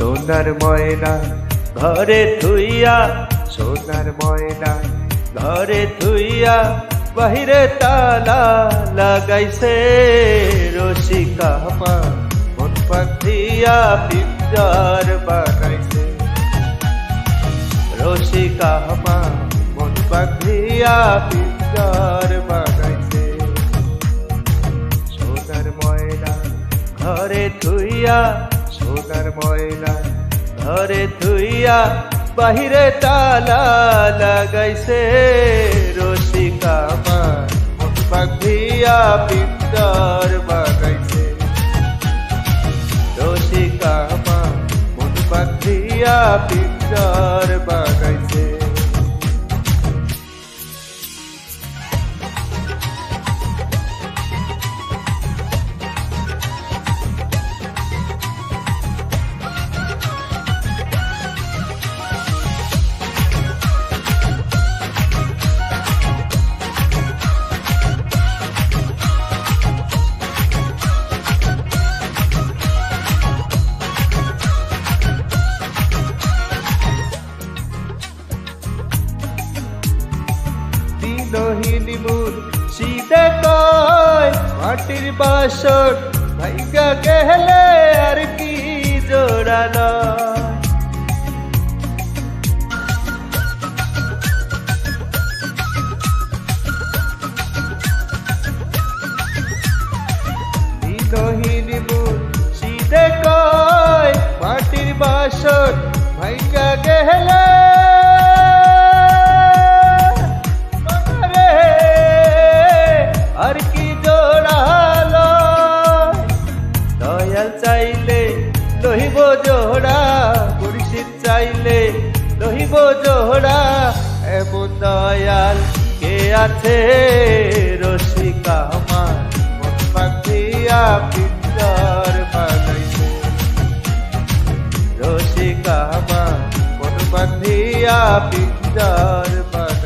সোনার ময়না ঘরে থুইয়া, সোনার ময়না ঘরে থুইয়া, বাহিরে তালা লাগাইছে। রসিকা আমার মন পাখিয়া পিঞ্জর বানাইছে। রসিকা আমার মন পাখিয়া পিঞ্জর বানাইছে। সোনার ময়না ঘরে থুইয়া, সোনার ময়না ঘরে থুইয়া, বাহিরে তালা লাগাইছে। রসিকা আমার মন পাখিয়া পিঞ্জর বানাইছে। রসিকা আমার মন পাখিয়া পিঞ্জর বানাইছে। দিনহীন মূল শীতে কয় মাটির বাসন ভাইগা গেলে আর কি জোড়ানো। দিনহীন মূল শীতে কয় মাটির বাসন ভাইগা গেলে আর কি জোড়ালো। দয়াল চাইলে লহিব জোড়া, মুর্শিদ চাইলে লহিব জোড়া, এমন দয়াল কে আছে। রসিকা আমার মন পাখিয়া পিঞ্জর বানাইছে। রসিকা আমার মন পাখিয়া পিঞ্জর বানাইছে।